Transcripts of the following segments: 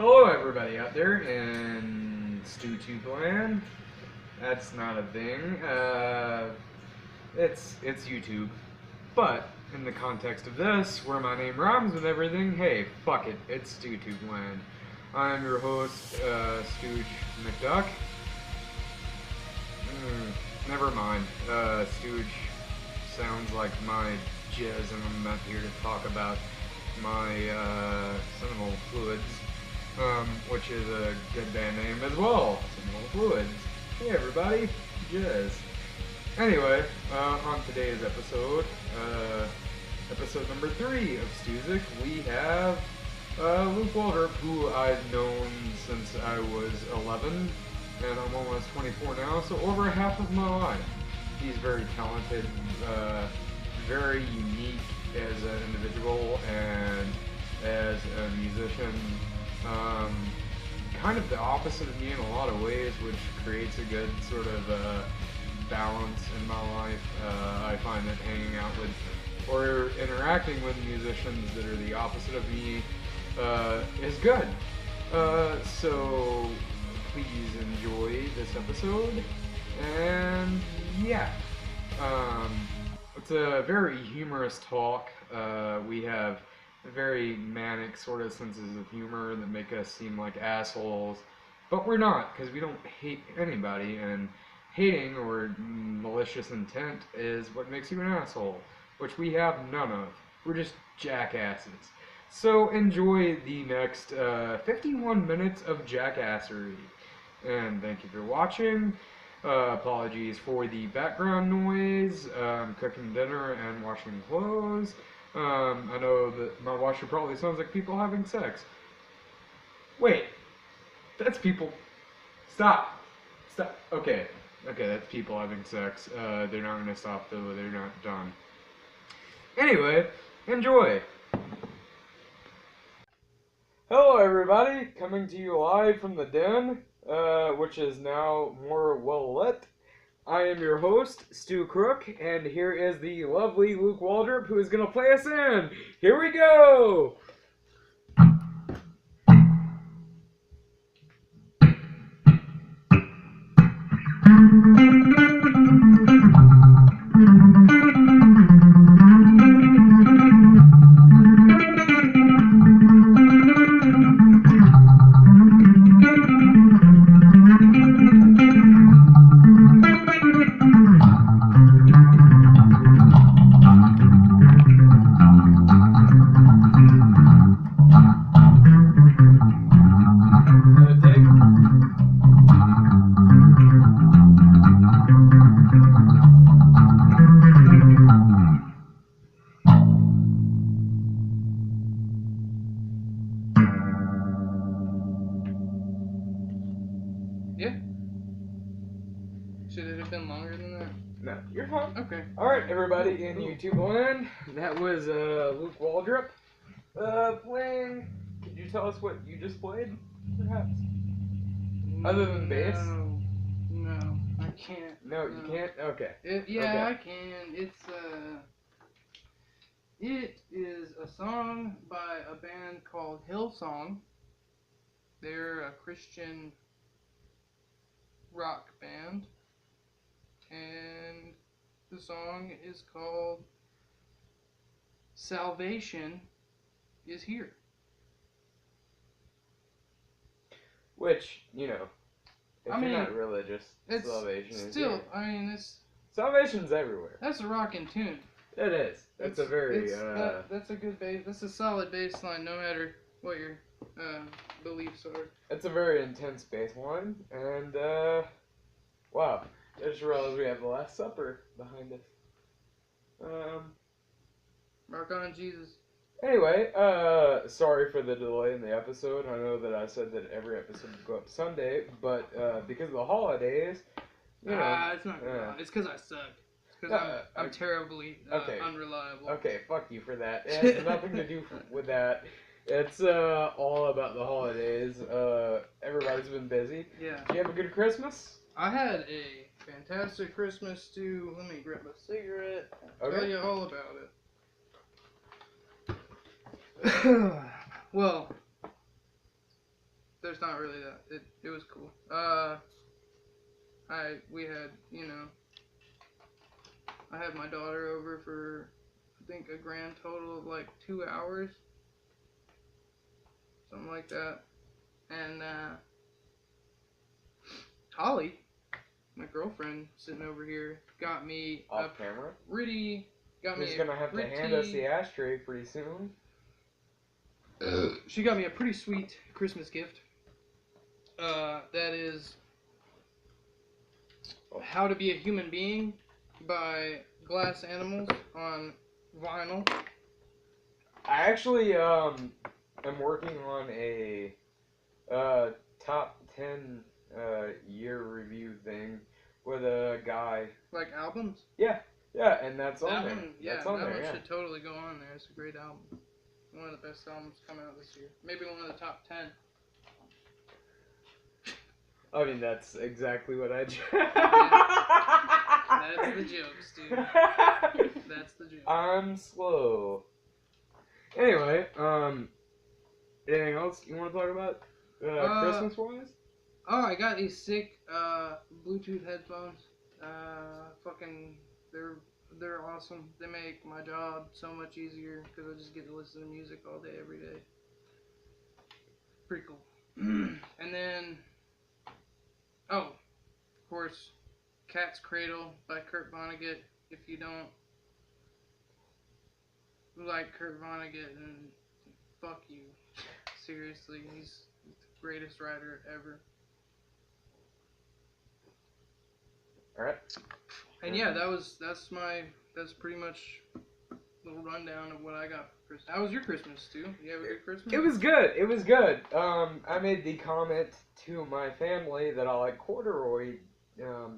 Hello, everybody out there in StuTube land. That's not a thing. It's YouTube. But in the context of this, where my name rhymes with everything, hey, fuck it, it's StuTube land. I'm your host, Stooge McDuck. Never mind. Stooge sounds like my jizz, and I'm not here to talk about my seminal fluids. Which is a good band name as well, Seminole Fluids. Hey everybody, Jizz. Anyway, on today's episode, episode number 3 of Stusic, we have Luke Waldrop, who I've known since I was 11, and I'm almost 24 now, so over half of my life. He's very talented, very unique as an individual and as a musician. Kind of the opposite of me in a lot of ways, which creates a good sort of balance in my life. I find that hanging out with or interacting with musicians that are the opposite of me is good. So please enjoy this episode. And yeah, it's a very humorous talk. We have very manic sort of senses of humor that make us seem like assholes, but we're not, because we don't hate anybody, and hating or malicious intent is what makes you an asshole, which we have none of. We're just jackasses. So enjoy the next 51 minutes of jackassery, and thank you for watching. Apologies for the background noise. I'm cooking dinner and washing clothes. I know that my washer probably sounds like people having sex. Wait, that's people. Stop. Okay, that's people having sex. They're not gonna stop though. They're not done. Anyway, enjoy. Hello, everybody. Coming to you live from the den, which is now more well lit. I am your host, Stu Crook, and here is the lovely Luke Waldrop, who is going to play us in. Here we go! Yeah? Should it have been longer than that? No, you're fine. Okay. Alright, everybody in YouTube land, that was Luke Waldrop playing. Could you tell us what you just played, perhaps? Other than bass? No, I can't. No, you can't? Okay. Yeah, I can. It is a song by a band called Hillsong. They're a Christian rock band, and the song is called Salvation is Here. Which, you know, if you're not religious, it's salvation is still, here. I mean, Salvation's everywhere. that's a rockin' tune. It is. It's a very, that's a good base. That's a solid bass line, no matter what your beliefs are. It's a very intense bass line, and, wow. I just realized we have the Last Supper behind us. Rock on, Jesus. Anyway, sorry for the delay in the episode. I know that I said that every episode would go up Sunday, but, because of the holidays, you know. It's not good. It's because I suck. It's because I'm terribly unreliable. Okay, fuck you for that. It has nothing to do with that. It's all about the holidays. Everybody's been busy. Yeah. Did you have a good Christmas? I had a fantastic Christmas too. Let me grab a cigarette. Tell you all about it. Well, there's not really that. It was cool. We had, I had my daughter over for, I think, a grand total of like 2 hours, something like that. And Holly, my girlfriend, sitting over here, got me off camera. Who's gonna have to hand us the ashtray pretty soon. She got me a pretty sweet Christmas gift. That is How to Be a Human Being by Glass Animals on vinyl. I actually am working on a top 10 year review thing with a guy. Like albums? Yeah, and that's on there. That one should totally go on there. It's a great album. One of the best albums coming out this year. Maybe one of the top 10. I mean, that's exactly what I do. That's the jokes, dude. That's the joke. I'm slow. Anyway, anything else you want to talk about Christmas-wise? Oh, I got these sick Bluetooth headphones. They're awesome. They make my job so much easier because I just get to listen to music all day, every day. Pretty cool. And then, of course, Cat's Cradle by Kurt Vonnegut. If you don't like Kurt Vonnegut, then fuck you. Seriously, he's the greatest writer ever. Alright. And yeah, that's pretty much a little rundown of what I got for Christmas. How was your Christmas, Stu? You have a good Christmas? It was good. I made the comment to my family that I like corduroy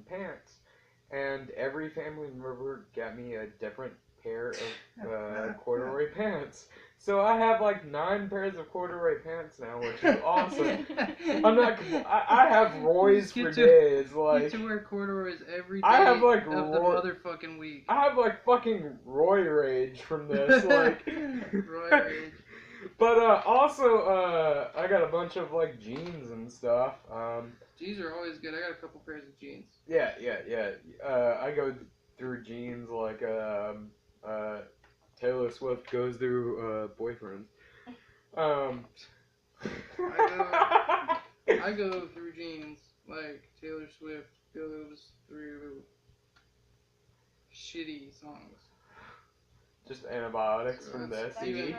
pants, and every family member got me a different pair of corduroy pants. So I have like 9 pairs of corduroy pants now, which is awesome. I have Roy's for days. Like, you get to wear corduroys every day I have like of the motherfucking week. I have like fucking Roy rage from this. Like, Roy rage. But also, I got a bunch of like jeans and stuff. Jeans are always good. I got a couple pairs of jeans. Yeah. I go through jeans like Taylor Swift goes through boyfriends. I go through jeans like Taylor Swift goes through shitty songs. Just antibiotics from the STD.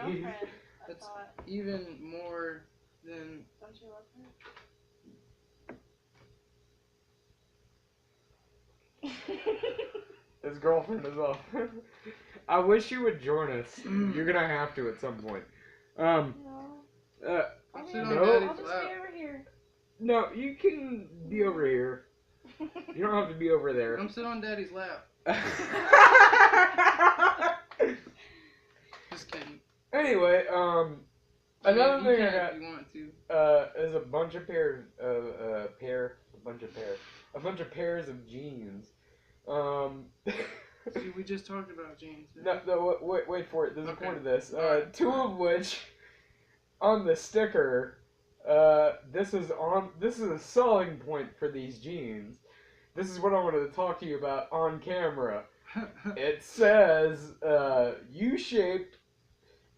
That's even more than. Don't you love her? His girlfriend as well. I wish you would join us. You're gonna have to at some point. No. I'll sit on no. Daddy's I'll just lap. be over here. No, you can be over here. You don't have to be over there. Come sit on Daddy's lap. Just kidding. Anyway, another thing I got if you want to. is a bunch of pairs of jeans. See, we just talked about jeans. No, wait for it. There's a point to this. Alright. 2 of which, on the sticker, this is a selling point for these jeans. This is what I wanted to talk to you about on camera. It says, U-shaped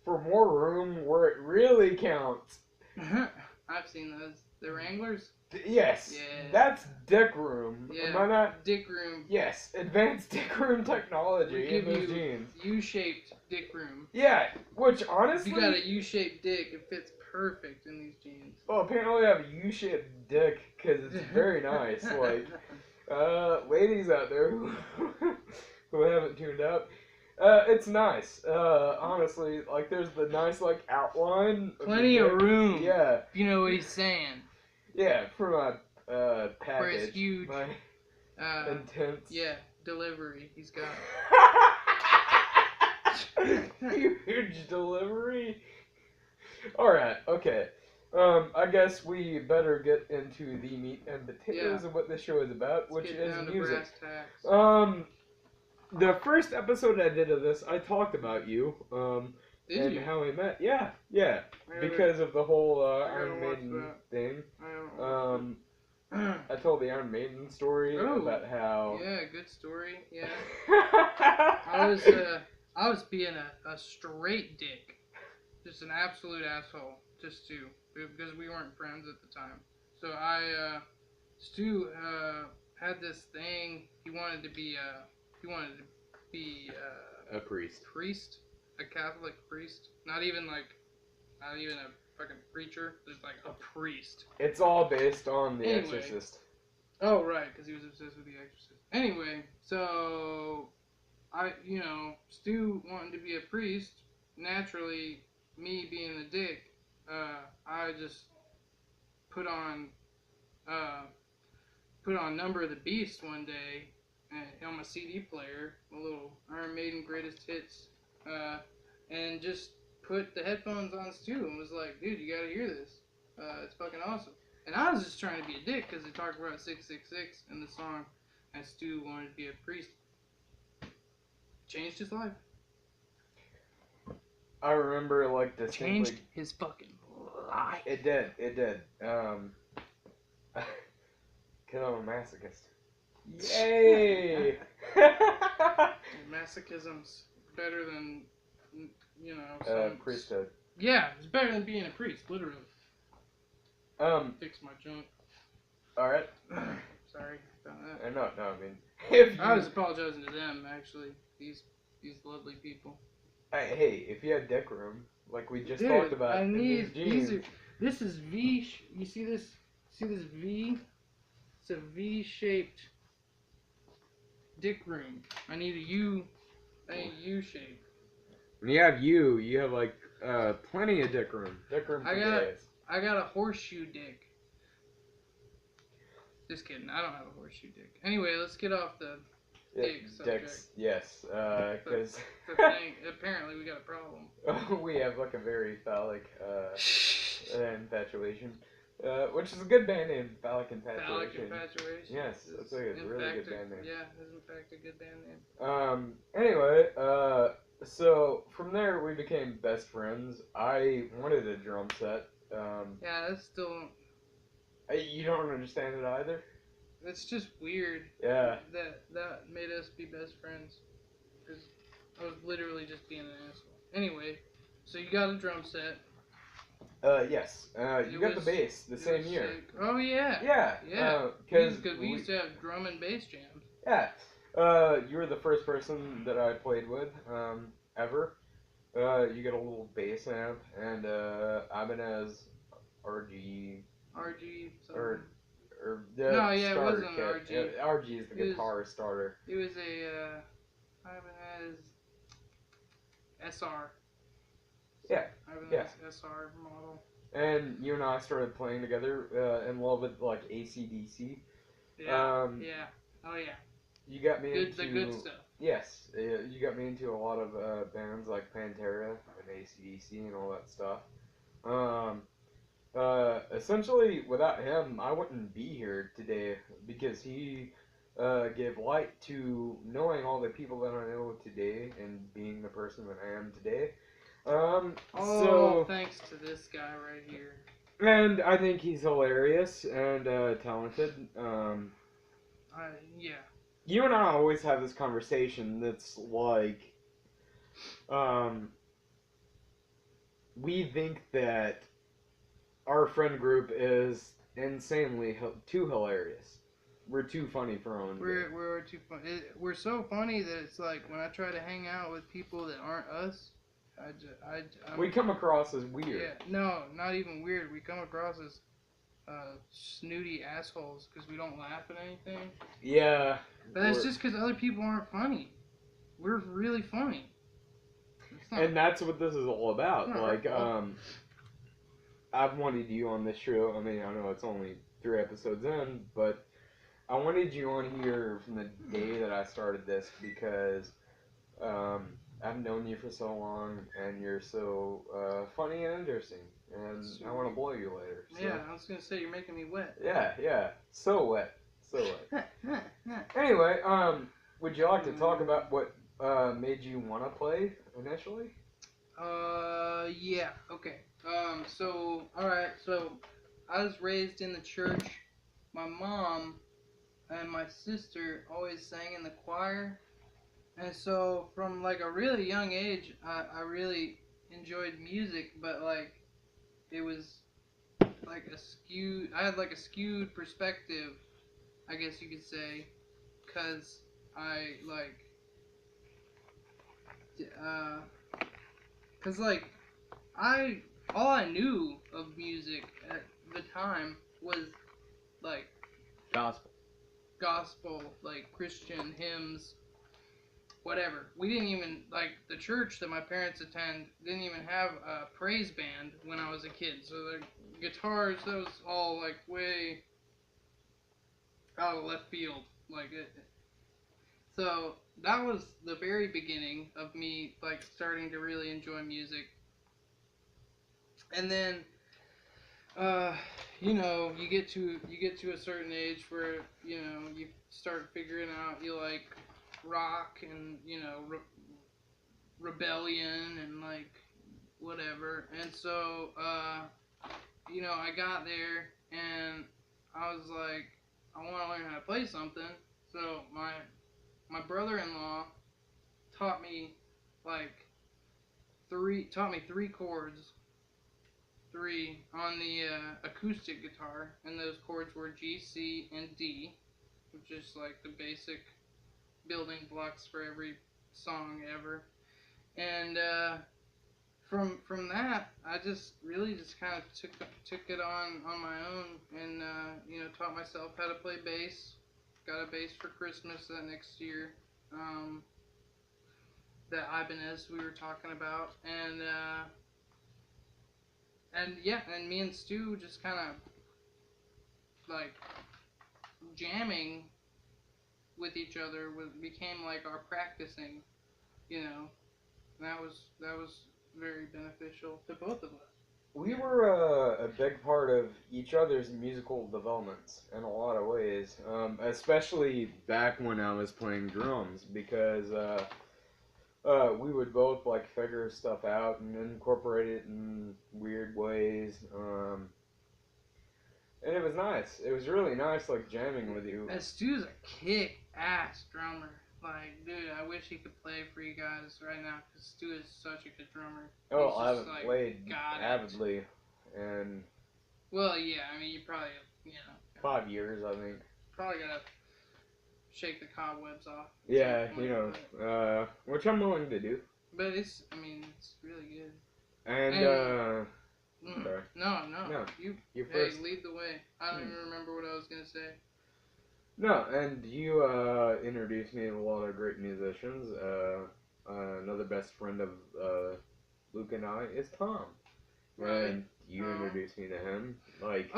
for more room where it really counts. I've seen those. The Wranglers? Yes. Yeah. That's dick room. Yeah. Am I not? Dick room. Yes. Advanced dick room technology We in give those you jeans. U-shaped dick room. Yeah. Which honestly. If you got a U-shaped dick, it fits perfect in these jeans. Well, apparently I have a U-shaped dick because it's very nice. Like, ladies out there who haven't tuned out, it's nice. Honestly, like there's the nice like outline. Plenty of room. Yeah. You know what he's saying. Yeah, for my package. For his huge. My intense. Yeah, delivery. He's got. Huge delivery. All right. Okay. I guess we better get into the meat and potatoes of what this show is about, which is music. The first episode I did of this, I talked about you, Did and you? how we met. Yeah, because of the whole Iron Maiden thing. I told the Iron Maiden story about how. Yeah, good story. Yeah. I was being a straight dick, just an absolute asshole, because we weren't friends at the time. So Stu had this thing. He wanted to be A priest. A Catholic priest. Not even a fucking preacher. Just like a priest. It's all based on The Exorcist. Oh right, because he was obsessed with The Exorcist. Anyway, so Stu wanting to be a priest. Naturally, me being a dick, I just put on Number of the Beast one day on my CD player, a little Iron Maiden greatest hits, and just put the headphones on Stu and was like, dude, you gotta hear this. It's fucking awesome. And I was just trying to be a dick because they talked about 666 in the song, and Stu wanted to be a priest. Changed his life. I remember like distinctly. Changed his fucking life. It did. Cause I'm a masochist. Yay! Masochism's better than priesthood. Yeah, it's better than being a priest, literally. Fix my junk. All right. Sorry about that. No. I mean, I was apologizing to them actually. These lovely people. Hey, if you had dick room, like we just talked about, I need these. This is V. You see this? See this V? It's a V-shaped dick room. I need a U. I need a U shape. When you have you have like plenty of dick room. Dick room for days. I got a horseshoe dick. Just kidding. I don't have a horseshoe dick. Anyway, let's get off the dick subject. Dicks, yes. Because apparently we got a problem. we have like a very phallic infatuation. Which is a good band name, Phallic Infatuation. Phallic Infatuation. Yes, that's a really good band name. Yeah, it's in fact a good band name. Anyway, so from there we became best friends. I wanted a drum set. Yeah, that's still... You don't understand it either? It's just weird. Yeah. That made us be best friends. Because I was literally just being an asshole. Anyway, so you got a drum set. Yes. You got the bass the same year. Sick. Oh, yeah. Yeah. Because we used to have drum and bass jams. Yeah. You were the first person that I played with, ever. You get a little bass amp, and Ibanez RG something. No, it wasn't kit. RG. RG is the guitar starter. It was a Ibanez SR. Yeah. Ibanez SR model. And you and I started playing together, in love with like AC/DC. Yeah. Yeah. Oh yeah. You got me into the good stuff. Yes, you got me into a lot of bands like Pantera and AC/DC and all that stuff. Essentially, without him, I wouldn't be here today because he gave light to knowing all the people that I know today and being the person that I am today. So thanks to this guy right here. And I think he's hilarious and talented. Yeah. You and I always have this conversation that's like, we think that our friend group is insanely too hilarious. We're too funny for our own good. We're too funny. We're so funny that it's like when I try to hang out with people that aren't us, we come across as weird. Yeah, no, not even weird. We come across as snooty assholes because we don't laugh at anything. Yeah. But that's just because other people aren't funny. We're really funny. And that's what this is all about. Like, I've wanted you on this show. I mean, I know it's only 3 episodes in, but I wanted you on here from the day that I started this because I've known you for so long, and you're so funny and interesting, and I want to blow you later. So. Yeah, I was gonna say you're making me wet. Yeah, so wet. Anyway, would you like to talk about what made you want to play initially? Yeah, okay. So I was raised in the church my mom and my sister always sang in the choir. And so from like a really young age, I really enjoyed music, but like it was like I had like a skewed perspective, I guess you could say, because I like, cause like all I knew of music at the time was like gospel, like Christian hymns, whatever. We didn't even, like, the church that my parents attend didn't even have a praise band when I was a kid. So the guitars, that was all like way out of left field. Like it. So that was the very beginning of me like starting to really enjoy music. And then you get to a certain age where you start figuring out you like rock and rebellion and like whatever. And so I got there and I was like, I want to learn how to play something. So my brother-in-law taught me like three chords, three on the acoustic guitar, and those chords were G, C, and D, which is like the basic building blocks for every song ever. And from that, I just really just kind of took it on my own, and taught myself how to play bass. Got a bass for Christmas that next year. That Ibanez we were talking about, and yeah, and me and Stu just kind of like jamming with each other became like our practicing, and that was very beneficial to both of us. We were a big part of each other's musical developments in a lot of ways, especially back when I was playing drums, because we would both like figure stuff out and incorporate it in weird ways, and it was nice. It was really nice, like jamming with you. And Stu's a kick-ass drummer. Like, dude, I wish he could play for you guys right now, because Stu is such a good drummer. Oh, I haven't played avidly, and well, yeah, I mean, you probably 5 years, I think. Probably gotta shake the cobwebs off. Yeah, which I'm willing to do. But it's really good. And sorry. No. You first. lead the way. I don't even remember what I was gonna say. No, and you introduced me to a lot of great musicians. Another best friend of Luke and I is Tom. Right. And you introduced me to him. Like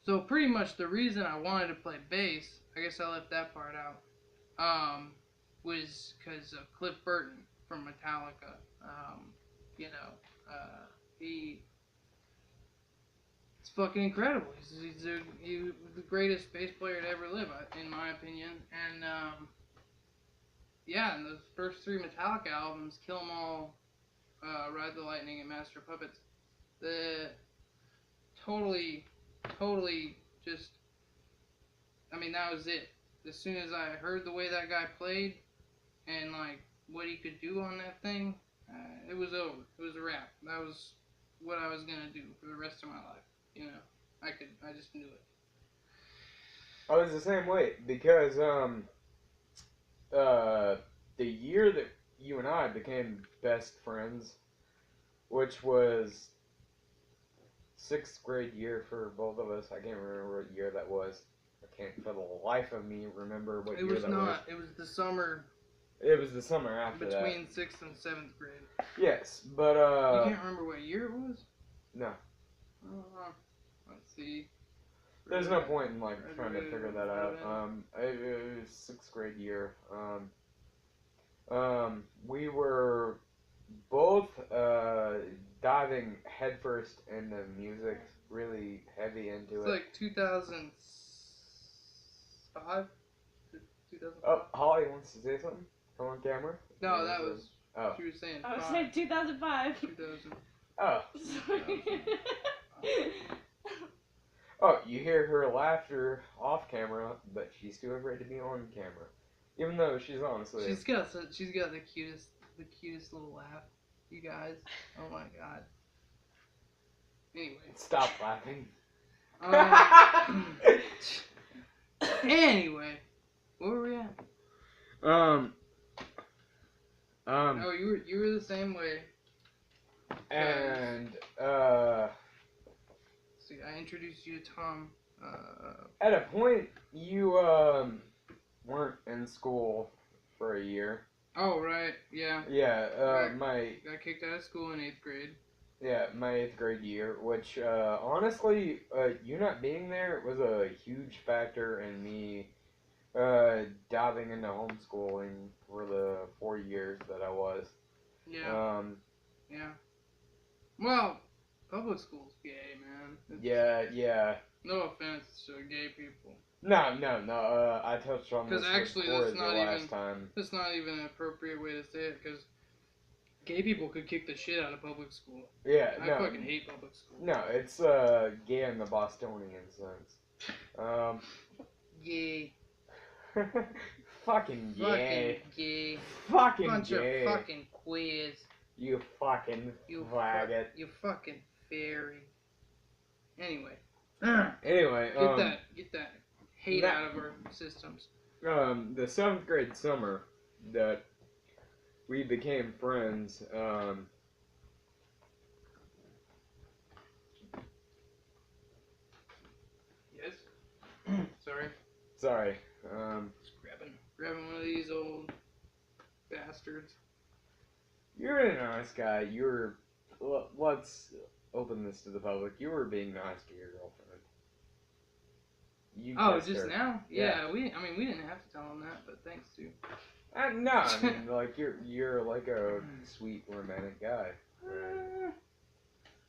So pretty much the reason I wanted to play bass, I guess I left that part out, was because of Cliff Burton from Metallica. It's fucking incredible. He's the greatest bass player to ever live, in my opinion. And and those first three Metallica albums, Kill 'Em All, Ride the Lightning, and Master of Puppets, totally just, that was it. As soon as I heard the way that guy played and like what he could do on that thing, it was over. It was a wrap. That was what I was gonna do for the rest of my life. I just knew it. I was the same way, because the year that you and I became best friends, which was 6th grade year for both of us. I can't remember what year that was. I can't for the life of me remember what year that was. It was the summer. It was the summer after between 6th and 7th grade. Yes, but you can't remember what year it was? No. Let's see. There's no point in like trying to figure that out. It was 6th grade year. We were both diving headfirst into music, really heavy into it. It's like 2005. 2005. Oh, Holly wants to say something. Come on camera. No, that was. Oh. She was saying. I was saying 2005. 2000. Oh. Sorry. Oh, you hear her laughter off camera, but she's too afraid to be on camera. Even though she's honestly... She's got the cutest little laugh. You guys. Oh my god. Anyway. Stop laughing. Anyway. Where were we at? Oh, you were the same way. And, See, I introduced you to Tom. at a point, you, weren't in school for a year. Oh, right. Yeah. Yeah, Right. Got kicked out of school in 8th grade. Yeah, my 8th grade year, which, honestly, you not being there was a huge factor in me, diving into homeschooling for the 4 years that I was. Yeah. Yeah. Well, public school's gay, man. Yeah. No offense to gay people. No, I touched on this actually, before that's the not last time. That's not even an appropriate way to say it, because gay people could kick the shit out of public school. Yeah, I fucking hate public school. No, it's, gay in the Bostonian sense. Gay. Fucking gay. Fucking gay. Fucking Bunch gay. of fucking queers. You fucking faggot. You fucking fairy. Anyway. Anyway, Get that hate out of our systems. The 7th grade summer that we became friends, Yes? Sorry. Just grabbing one of these old bastards. you're a nice guy. Let's open this to the public. You were being nice to your girlfriend. You just her. now? Yeah, we didn't have to tell him that, but thanks to. No, I mean, like, you're like a sweet, romantic guy. Right?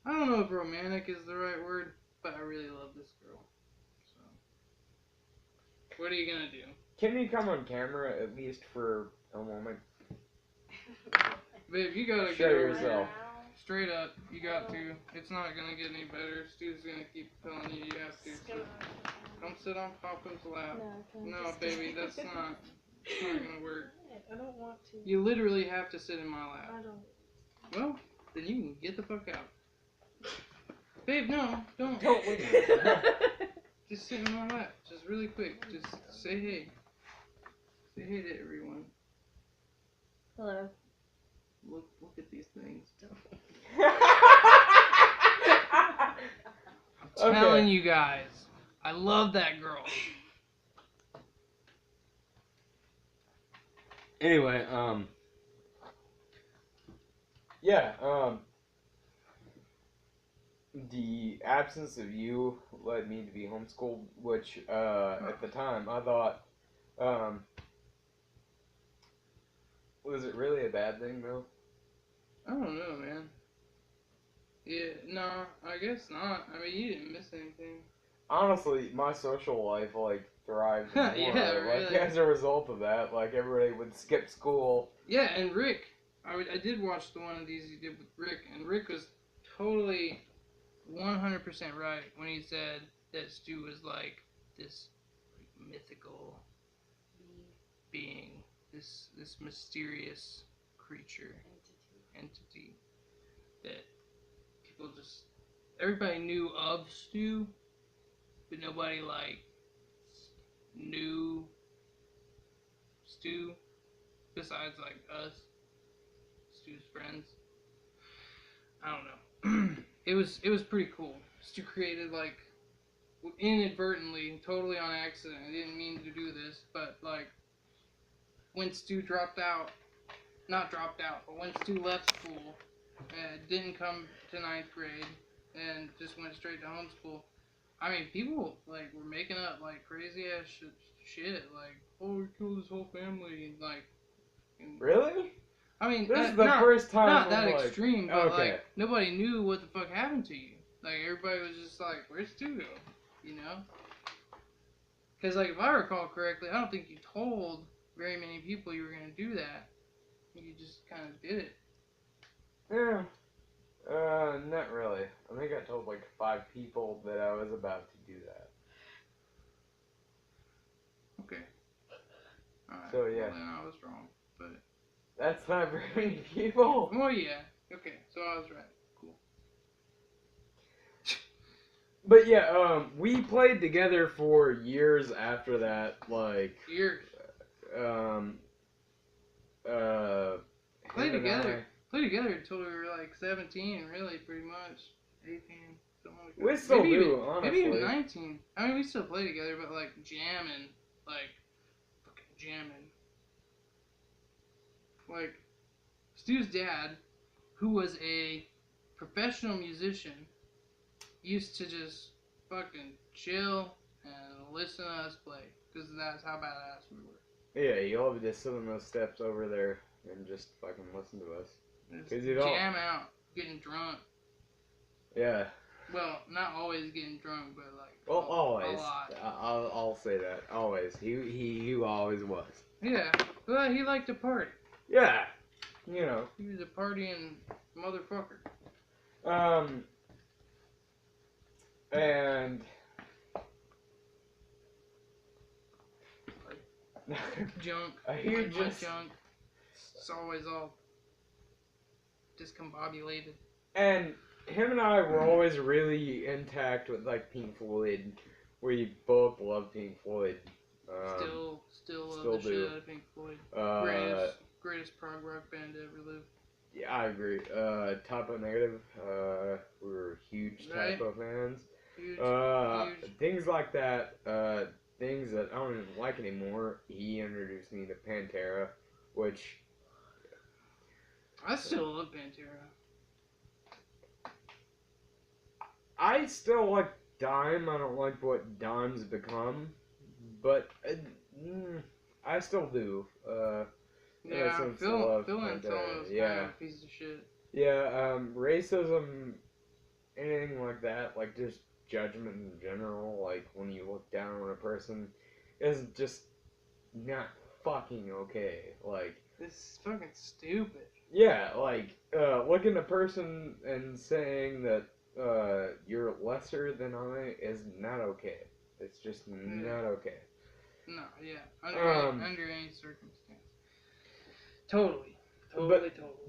I don't know if romantic is the right word, but I really love this girl. So, what are you gonna do? Can you come on camera at least for a moment? Babe, you gotta show get over yourself. here. Straight up, you got to. It's not gonna get any better. Stu's gonna keep telling you you have to. Don't sit on Papa's lap. No, baby, that's not. It's not gonna work. I don't want to. You literally have to sit in my lap. I don't. Well, then you can get the fuck out. Babe, no, don't. Don't leave. Just sit in my lap. Just really quick. Just say hey. Say hey to everyone. Hello. Look at these things. I'm telling you guys, I love that girl. Anyway, yeah, the absence of you led me to be homeschooled, which, at the time, I thought, was it really a bad thing, though? I don't know, man. Yeah, no, I guess not. I mean, you didn't miss anything. Honestly, my social life, like, thrived more. Yeah, really. Like, as a result of that, like, everybody would skip school. Yeah, and Rick, I did watch the one of these you did with Rick, and Rick was totally 100% right when he said that Stu was like this mythical being, this mysterious creature, entity that people just, everybody knew of Stu, but nobody like knew Stu besides like us, Stu's friends. I don't know. It was pretty cool. Stu created, like, inadvertently, totally on accident. I didn't mean to do this, but like when Stu not dropped out, but when Stu left school, didn't come to 9th grade, and just went straight to homeschool. I mean, people, like, were making up, like, crazy-ass shit, like, oh, we killed his whole family, and, like... Really? I mean, this is the first time not that like, extreme, but, okay. like, nobody knew what the fuck happened to you. Like, everybody was just like, where's Stu go? You know? Because, like, if I recall correctly, I don't think you told very many people you were going to do that. You just kind of did it. Yeah. Not really. I think I told like 5 people that I was about to do that. Okay. Alright. So, yeah. Well, then I was wrong. But. That's not very many people. Oh, yeah. Okay, so I was right. Cool. But yeah, we played together for years after that, like, Years. Play him and together. Play together until we were like 17, really, pretty much. 18, something like that. We still maybe do, even, honestly. Maybe even 19. I mean, we still play together, but like jamming. Like, fucking jamming. Like, Stu's dad, who was a professional musician, used to just fucking chill and listen to us play. Because that's how badass we were. Yeah, you all just sit on those steps over there and just fucking listen to us. Just jam out, getting drunk. Yeah. Well, not always getting drunk, but like. Well, always. A lot. I'll say that. Always. He always was. Yeah. Well, he liked to party. Yeah. You know. He was a partying motherfucker. And. Junk. I hear Like my just. junk. It's always all discombobulated. And him and I were always really intact with like Pink Floyd. We both love Pink Floyd. Still love still the do. shit out of Pink Floyd. Greatest prog rock band to ever live. Yeah, I agree. Typo Negative, we were huge Right. Typo fans. Huge. Things like that, things that I don't even like anymore. He introduced me to Pantera, which I still love Pantera. I still like Dime. I don't like what Dime's become, but I still do. Yeah, Phil Anselmo's kind of a piece of shit. Yeah, racism, anything like that, like just judgment in general, like when you look down on a person, is just not fucking okay. Like, it's fucking stupid. Yeah, like, looking at a person and saying that you're lesser than I is not okay. It's just not okay. No, yeah, under any circumstance. Totally.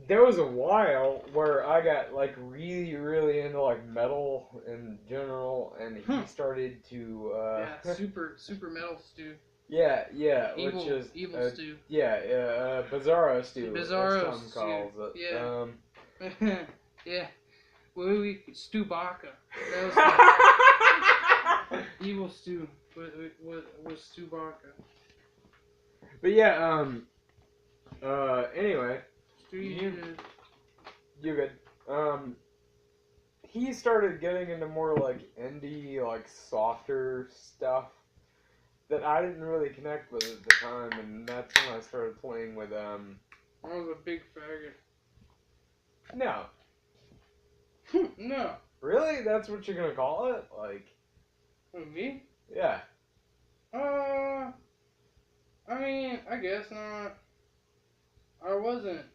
There was a while where I got like really, really into like metal in general, and he started to. Yeah, super metal Stu. Yeah, Evil, which is evil Stu. Yeah, Bizarro Stu. Bizarro as Tom calls it. Yeah. Yeah. Well, Stu Baca. Evil Stu. Was Stu Baca. But yeah, anyway. Stu, you're good. He started getting into more like indie, like softer stuff that I didn't really connect with at the time, and that's when I started playing with I was a big faggot. No. No. Really? That's what you're gonna call it? Like. Who, me? Yeah. I mean, I guess not. I wasn't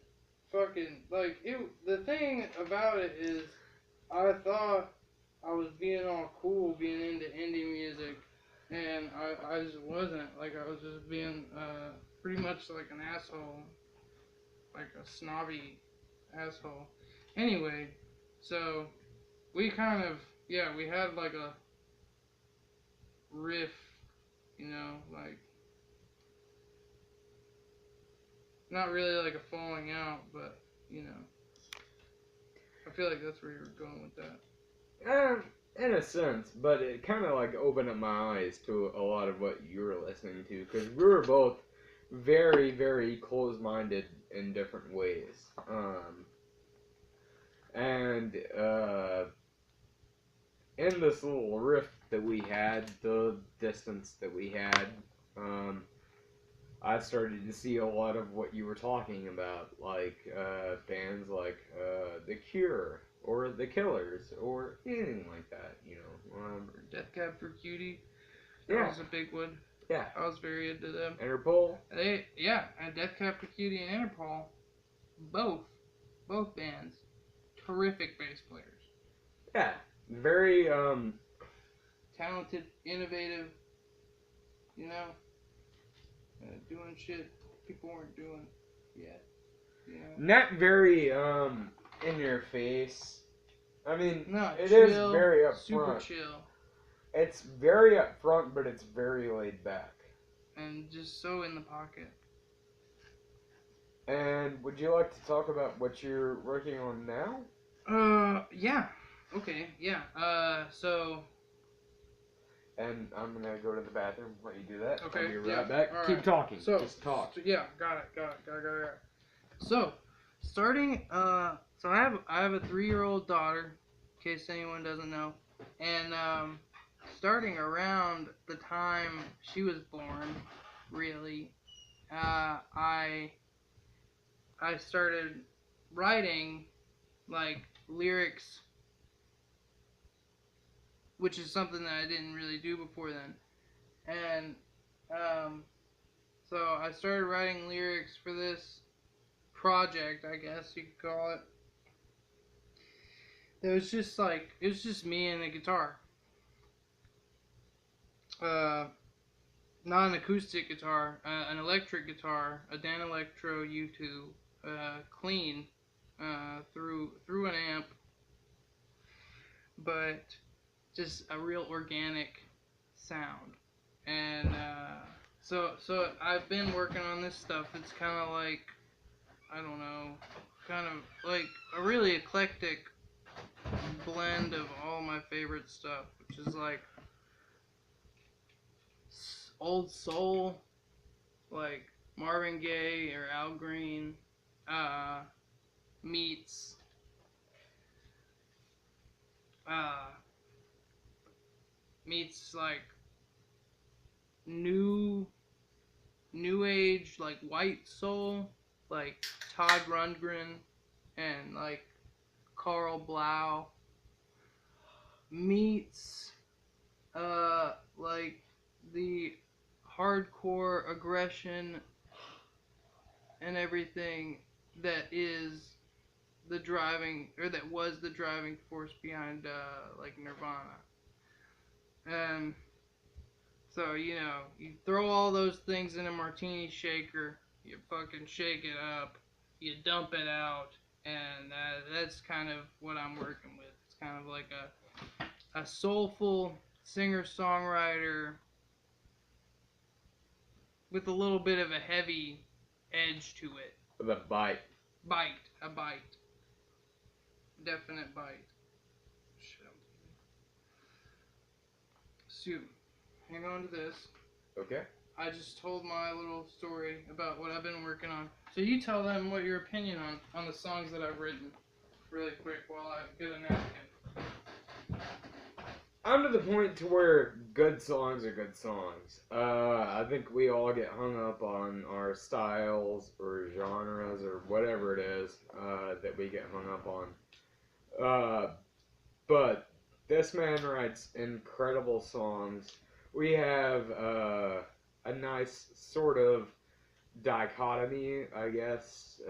fucking like it. The thing about it is, I thought I was being all cool, being into indie music, and I just wasn't. Like, I was just being pretty much like an asshole, like a snobby asshole. Anyway, so we kind of we had like a riff, you know, like not really like a falling out, but you know, I feel like that's where you were going with that. In a sense, but it kind of like opened up my eyes to a lot of what you were listening to, because we were both very, very close-minded in different ways. And in this little rift that we had, the distance that we had, I started to see a lot of what you were talking about, like bands like The Cure or The Killers or anything like that, you know. Death Cab for Cutie. Yeah. That was a big one. Yeah. I was very into them. Interpol. And Death Cab for Cutie and Interpol, both bands, horrific bass players. Yeah, very Talented, innovative, you know, doing shit people weren't doing yet. You know? not very in your face. I mean, No, it chill, is very upfront. super chill, It's very upfront, but it's very laid back. and just so in the pocket. And would you like to talk about what you're working on now? Yeah. Okay, yeah. So. And I'm gonna go to the bathroom. Let you do that. Okay, I'll be right yeah, back. all Keep right. talking. So, Just talk. Yeah, got it. So, starting, so I have a 3-year-old daughter, in case anyone doesn't know, and starting around the time she was born, really, I started writing like lyrics, which is something that I didn't really do before then, and so I started writing lyrics for this project, I guess you could call it. It was just me and a guitar. Not an acoustic guitar, an electric guitar, a Dan Electro U2, clean, through an amp, but just a real organic sound. And so I've been working on this stuff. It's kind of like, I don't know, kind of like a really eclectic blend of all my favorite stuff, which is like old soul, like Marvin Gaye or Al Green, meets uh, meets like new age, like white soul, like Todd Rundgren and like Carl Blau, meets like the hardcore aggression and everything that is the driving, or that was the driving force behind like Nirvana. And so, you know, you throw all those things in a martini shaker, you fucking shake it up, you dump it out, and that's kind of what I'm working with. It's kind of like a soulful singer-songwriter with a little bit of a heavy edge to it. The bite. A bite. Definite bite. Shit. So, hang on to this. Okay. I just told my little story about what I've been working on. So you tell them what your opinion on the songs that I've written, really quick, while I get a napkin. I'm to the point to where good songs are good songs. I think we all get hung up on our styles or genres or whatever it is that we get hung up on. But this man writes incredible songs. We have a nice sort of dichotomy, I guess.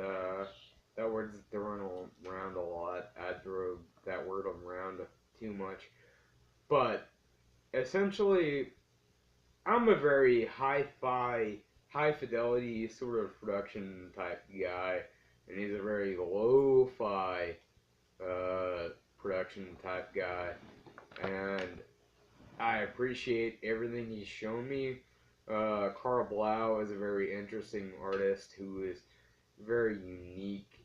That word's thrown around a lot. I throw that word around too much. But essentially, I'm a very hi-fi, high-fidelity sort of production type guy, and he's a very lo-fi production type guy, and I appreciate everything he's shown me. Carl Blau is a very interesting artist who is very unique.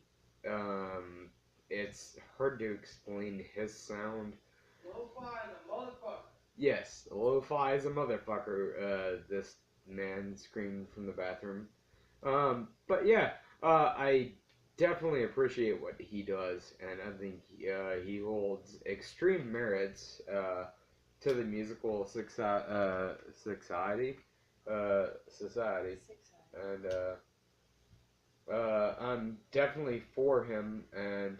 It's hard to explain his sound. Lo-fi is a motherfucker. Yes, lo-fi is a motherfucker. This man screamed from the bathroom. But yeah, I definitely appreciate what he does, and I think he holds extreme merits to the musical society, and I'm definitely for him. And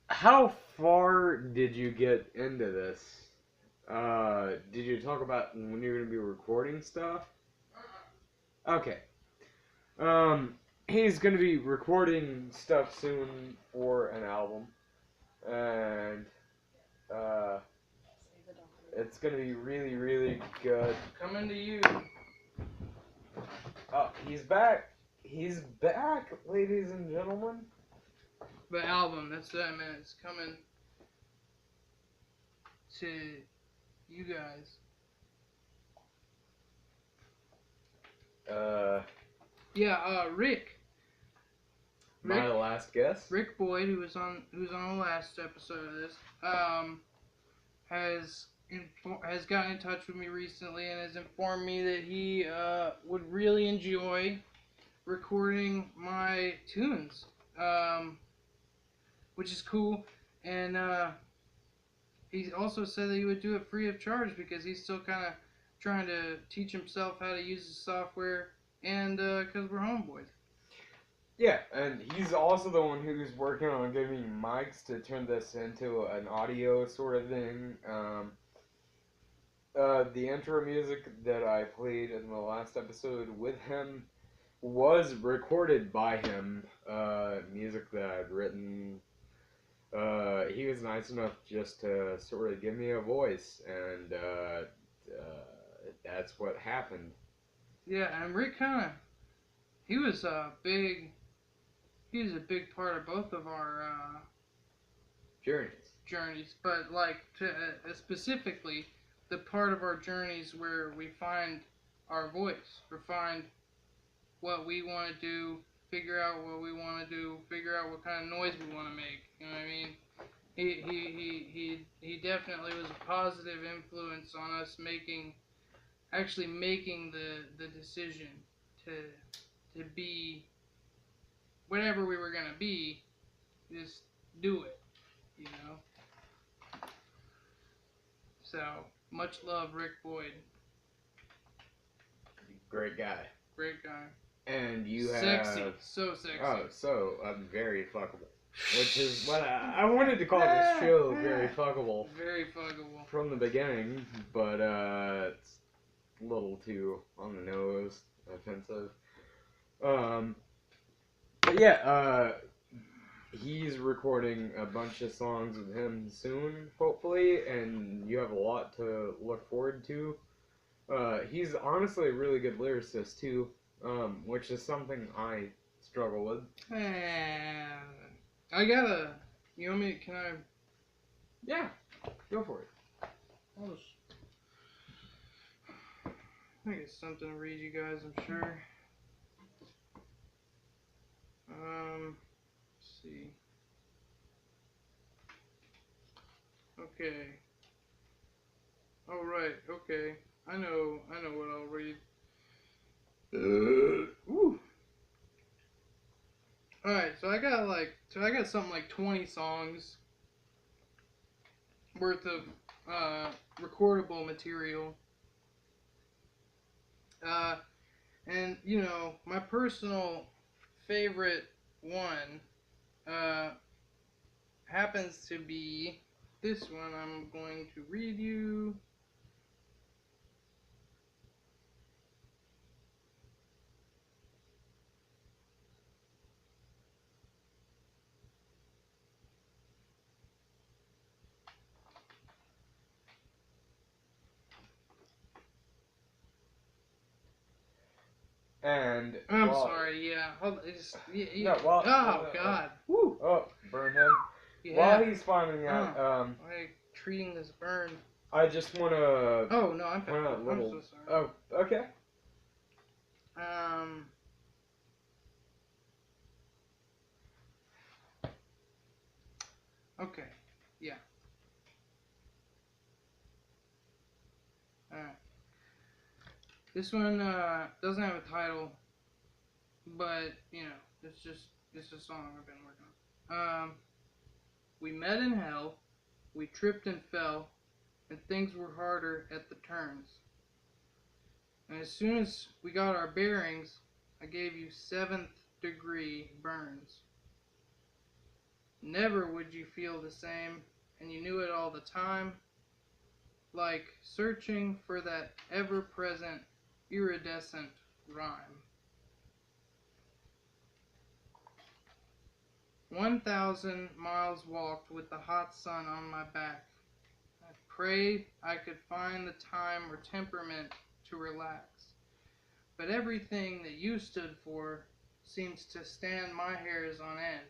how far did you get into this? Did you talk about when you're gonna be recording stuff? Okay. he's gonna be recording stuff soon for an album, and it's gonna be really, really good. Coming to you. Oh, he's back. He's back, ladies and gentlemen. The album, that's what I meant. It's coming to you guys. Rick. My last guess. Rick Boyd, who was on the last episode of this, has gotten in touch with me recently and has informed me that he would really enjoy recording my tunes, which is cool. And he also said that he would do it free of charge because he's still kind of trying to teach himself how to use the software, and because we're homeboys. Yeah, and he's also the one who's working on giving me mics to turn this into an audio sort of thing. The intro music that I played in the last episode with him was recorded by him. Music that I'd written. He was nice enough just to sort of give me a voice, and that's what happened. Yeah, and Rick he was a big part of both of our journeys, but like specifically the part of our journeys where we find our voice, or find what we want to do, figure out what we want to do, figure out what kind of noise we want to make. You know what I mean? He definitely was a positive influence on us making the decision to be whatever we were gonna be. Just do it, you know. So much love, Rick Boyd. Great guy. Great guy. And you sexy. have... So sexy. Oh, so very fuckable. Which is what I wanted to call this show, very fuckable. Very fuckable. From the beginning, but it's a little too on the nose, offensive. But yeah, he's recording a bunch of songs with him soon, hopefully, and you have a lot to look forward to. He's honestly a really good lyricist too, which is something I struggle with. You want me? Can I? Yeah, go for it. I got something to read you guys, I'm sure. Let's see. Okay. All right. Okay. I know what I'll read. Ooh. All right. So I got something like 20 songs worth of recordable material. And you know, my personal favorite one happens to be this one. I'm going to read you. And I'm sorry, yeah. Hold, No, well, God. Woo. Oh, burn him. Yeah. While he's finding out, I'm treating this burn. I just want to... Oh, no, I'm little... so sorry. Oh, okay. Okay, yeah. Alright. This one doesn't have a title, but, you know, it's a song I've been working on. We met in hell, we tripped and fell, and things were harder at the turns. And as soon as we got our bearings, I gave you 7th degree burns. Never would you feel the same, and you knew it all the time, like searching for that ever-present, iridescent rhyme. 1,000 miles walked with the hot sun on my back. I prayed I could find the time or temperament to relax. But everything that you stood for seems to stand my hairs on end.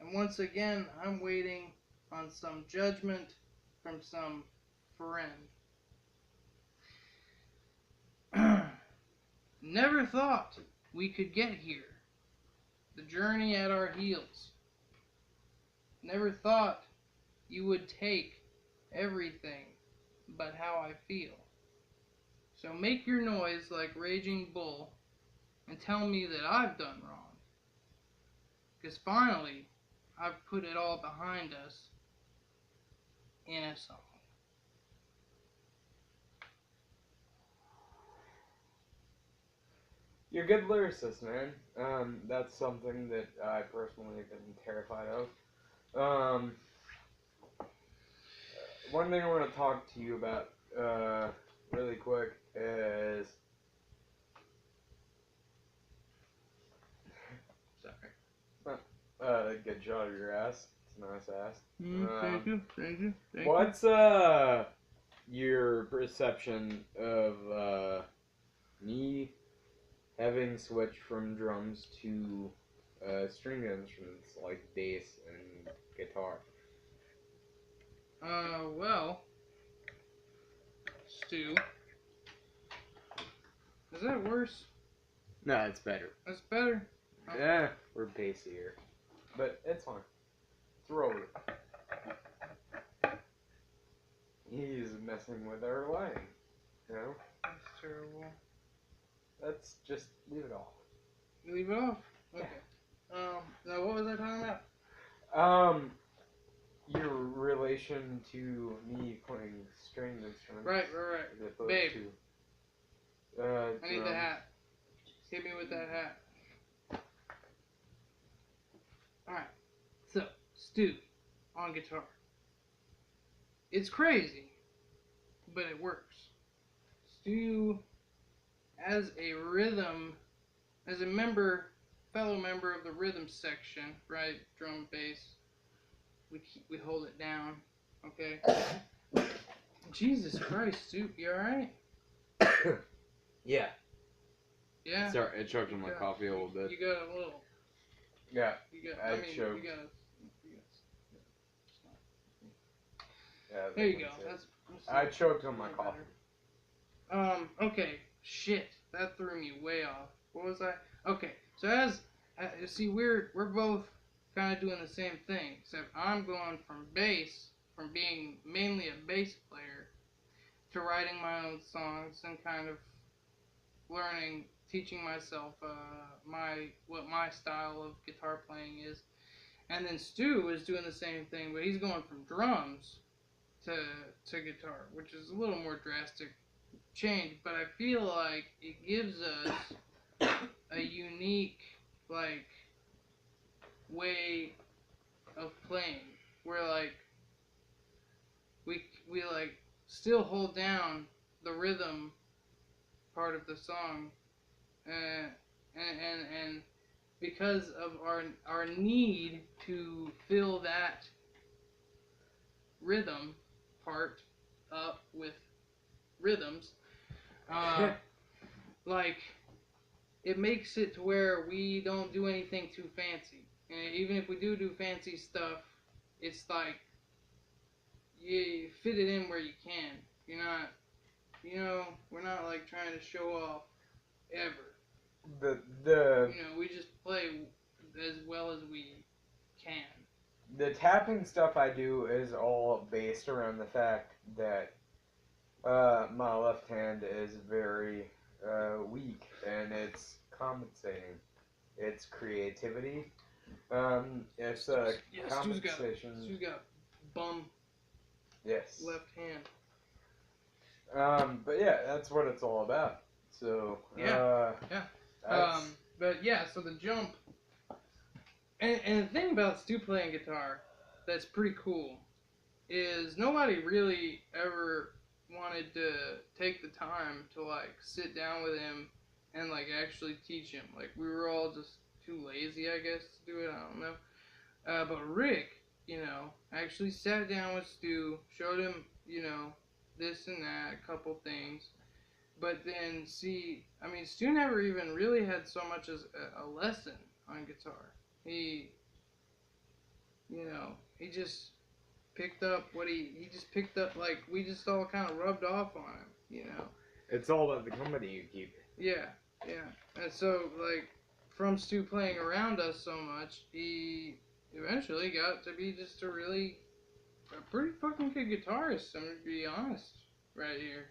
And once again, I'm waiting on some judgment from some friend. Never thought we could get here. The journey at our heels. Never thought you would take everything but how I feel. So make your noise like raging bull and tell me that I've done wrong. Because finally, I've put it all behind us in a song. You're a good lyricist, man. That's something that I personally have been terrified of. One thing I want to talk to you about really quick is... Sorry. Good shot of your ass. It's a nice ass. Thank you. What's your perception of me having switched from drums to string instruments like bass and guitar? Well, Stu, is that worse? No, it's better. That's better. Yeah, we're bassier, but it's fine. Throw it. He's messing with our line, you know? That's terrible. Let's just leave it off. Leave it off? Okay. Now what was I talking about? Your relation to me playing string instruments. Right. As opposed Babe. To, I need the hat. Hit me with that hat. Alright. So, Stu on guitar. It's crazy, but it works. Stu, as a fellow member of the rhythm section, right? Drum, bass. We hold it down, okay? Jesus Christ, Stu, you alright? Yeah. Yeah? Sorry, I choked on my coffee a little bit. You got a little. Yeah. I choked. Yeah, There you go. I choked on my coffee. Okay. Shit. That threw me way off. What was I? Okay. So see, we're both kind of doing the same thing, except I'm going from being mainly a bass player, to writing my own songs and kind of teaching myself what my style of guitar playing is. And then Stu is doing the same thing, but he's going from drums to guitar, which is a little more drastic change, but I feel like it gives us a unique way of playing, where we still hold down the rhythm part of the song, and because of our need to fill that rhythm part up with rhythms, it makes it to where we don't do anything too fancy. And even if we do fancy stuff, it's like you fit it in where you can. We're not like trying to show off ever. We just play as well as we can. The tapping stuff I do is all based around the fact that my left hand is very weak, and it's compensating. It's creativity. It's a compensation. Stu's got bum Yes. left hand. But yeah, that's what it's all about. So yeah. But yeah, so the jump. And the thing about Stu playing guitar that's pretty cool is nobody really ever wanted to take the time to sit down with him and actually teach him. We were all just too lazy, I guess, to do it. I don't know. But Rick, actually sat down with Stu, showed him, this and that, a couple things. But then, Stu never even really had so much as a lesson on guitar. He just picked up he just picked up, like, we just all kind of rubbed off on him. It's all about the company you keep. Yeah. And so, like, from Stu playing around us so much, he eventually got to be just a pretty fucking good guitarist. I'm gonna be honest right here.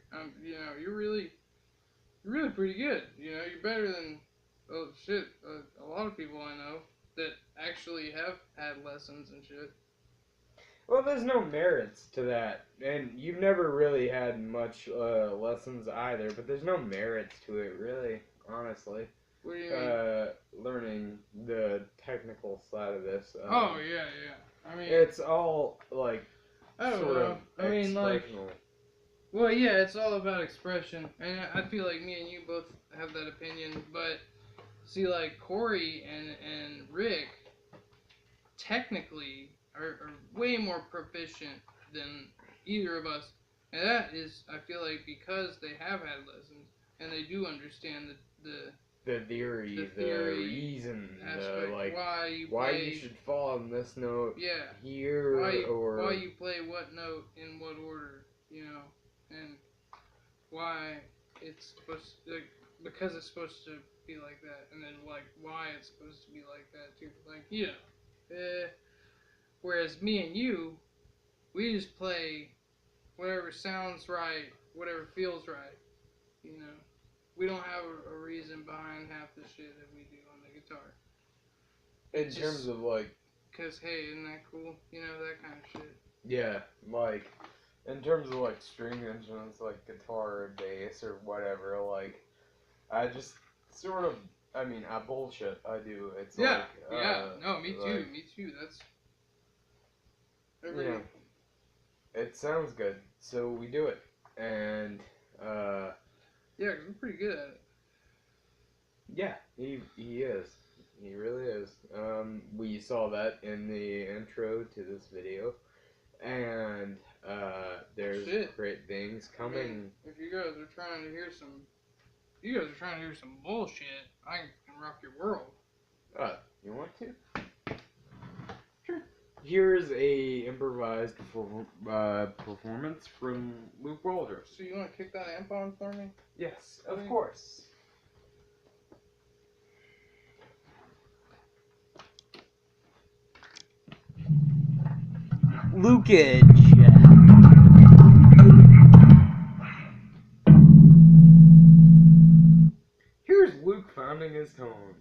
You're really pretty good. You're better than a lot of people I know that actually have had lessons and shit. Well, there's no merits to that, and you've never really had much lessons either. But there's no merits to it, really, honestly. What do you mean? Learning the technical side of this. Oh yeah. It's all like I don't sort know. of expressional. Well, yeah, it's all about expression, and I feel like me and you both have that opinion. But see, like, Corey and Rick technically are way more proficient than either of us, and that is, I feel like, because they have had lessons and they do understand the theory, the reason, aspect, why you should fall on this note, here, why you play what note in what order, and why it's supposed to, like, because it's supposed to be like that, and then, like, why it's supposed to be like that too, like, whereas me and you, we just play whatever sounds right, whatever feels right, We don't have a reason behind half the shit that we do on the guitar. In terms of, like... Because, hey, isn't that cool? That kind of shit. Yeah, like, in terms of, like, string instruments, like guitar or bass or whatever, like, I just sort of, I bullshit, I do. It's yeah, like... no, me too, that's... Yeah. It sounds good, so we do it, and, yeah, because I'm pretty good at it. Yeah, he is. He really is. We saw that in the intro to this video, and there's great things coming. If you guys are trying to hear some bullshit, I can rock your world. You want to? Sure. Here's a improvised performance from Luke Waldrop. So you want to kick that amp on for me? Yes, of course. Lukage. Here's Luke finding his tone.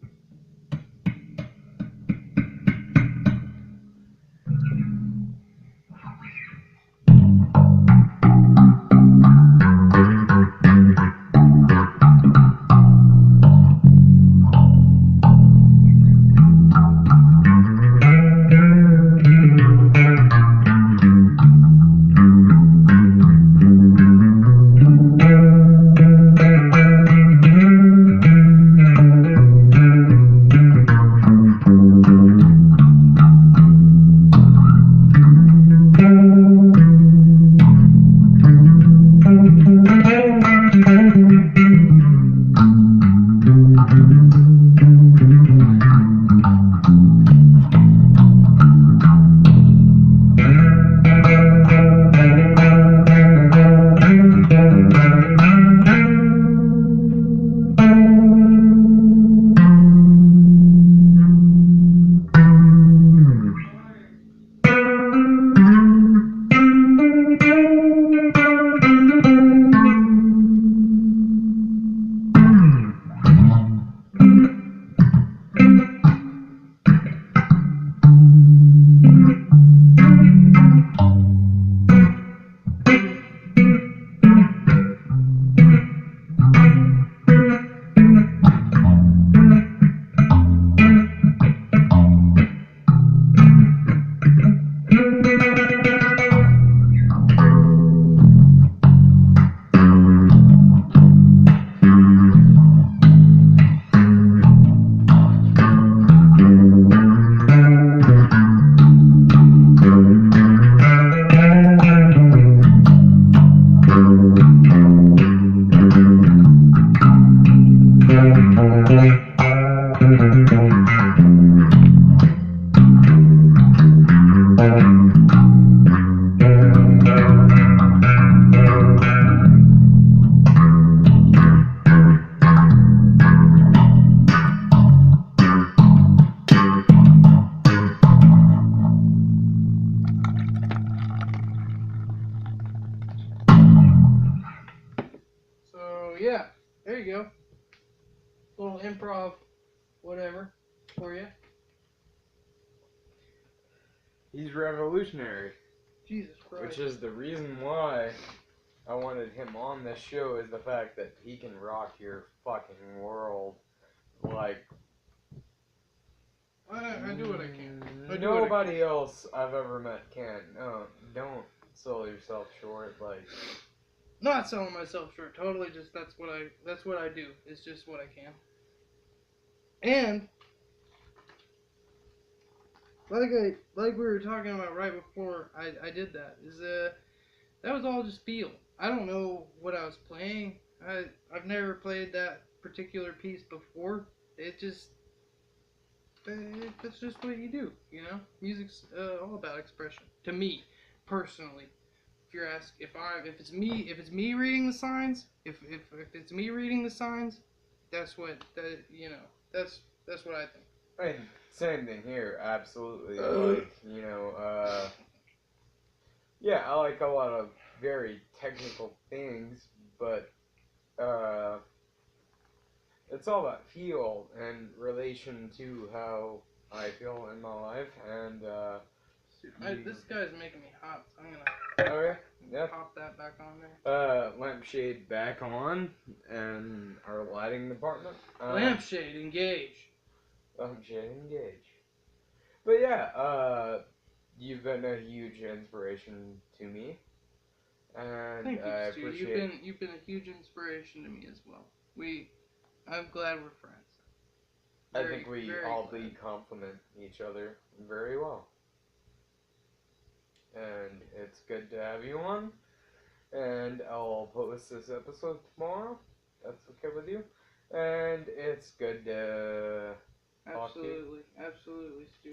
So yeah, there you go. Little improv, whatever, for you. He's revolutionary. Jesus Christ. Which is the reason why I wanted him on this show, is the fact that he can rock your fucking world like I do what I can. nobody else I've ever met can. No, don't sell yourself short. Like, not selling myself short. Totally, just that's what I do. It's just what I can. And like we were talking about right before I did that, is that was all just feel. I don't know what I was playing. I've never played that particular piece before. It just that's just what you do, you know. Music's all about expression to me personally. If you're asked if it's me reading the signs, if it's me reading the signs, that's what that's what I think. I mean, same thing here. Absolutely. Like, you know, yeah, I like a lot of very technical things, but it's all about feel and relation to how I feel in my life, and This guy's making me hot. So I'm gonna okay, yeah, pop that back on there. Lampshade back on, and our lighting department. Lampshade engage. Lampshade engage. But yeah, you've been a huge inspiration to me, and Thank you, I Stu. appreciate. You've been a huge inspiration to me as well. I'm glad we're friends. I think we all complement each other very well. And it's good to have you on. And I'll post this episode tomorrow. That's okay with you. And it's good to talk to you. Absolutely, Stu.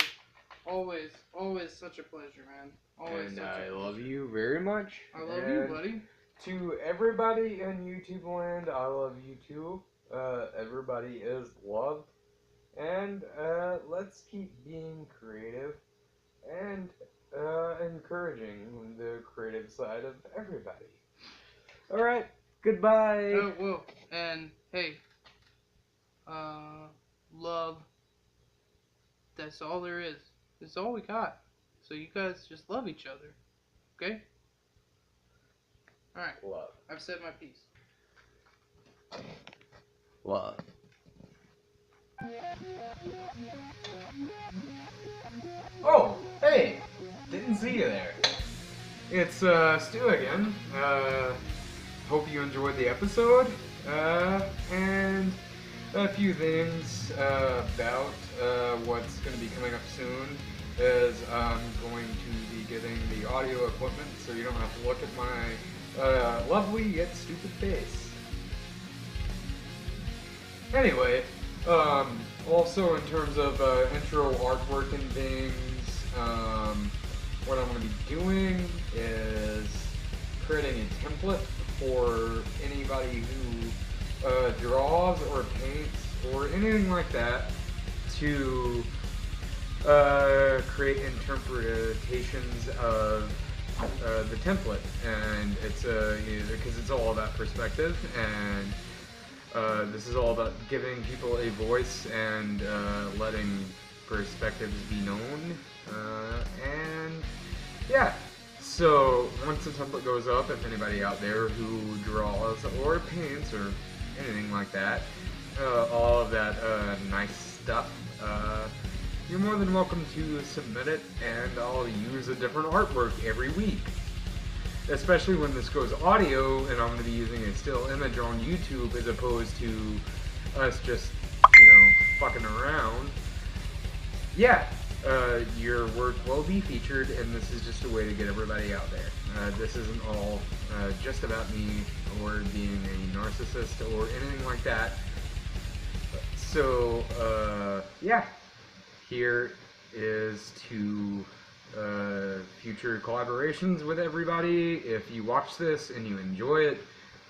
Always such a pleasure, man. Always And such a I pleasure. love you very much. I love you, buddy. To everybody in YouTube land, I love you too. Everybody is loved. And let's keep being creative and encouraging the creative side of everybody. Alright, goodbye. Oh, whoa. And hey, love. That's all there is. That's all we got. So you guys just love each other. Okay? Alright. Love. I've said my piece. Love. Oh, hey! Didn't see you there. It's Stu again. Hope you enjoyed the episode. And a few things about what's going to be coming up soon is I'm going to be getting the audio equipment so you don't have to look at my lovely yet stupid face. Anyway, also in terms of intro artwork and things, what I'm going to be doing is creating a template for anybody who draws or paints or anything like that to create interpretations of the template. And it's because it's all about perspective, and this is all about giving people a voice and letting perspectives be known. And yeah, so once the template goes up, if anybody out there who draws or paints or anything like that, all of that nice stuff, you're more than welcome to submit it, and I'll use a different artwork every week. Especially when this goes audio, and I'm going to be using a still image on YouTube as opposed to us just, fucking around. Yeah, your work will be featured, and this is just a way to get everybody out there. This isn't all just about me or being a narcissist or anything like that. So, yeah, here is to future collaborations with everybody. If you watch this and you enjoy it,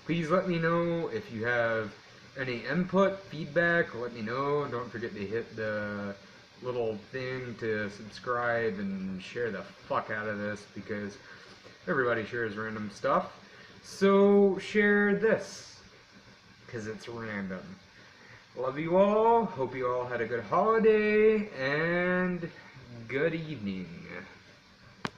please let me know. If you have any input, feedback, let me know. Don't forget to hit the little thing to subscribe and share the fuck out of this, because everybody shares random stuff. So share this. because it's random. Love you all. Hope you all had a good holiday and good evening.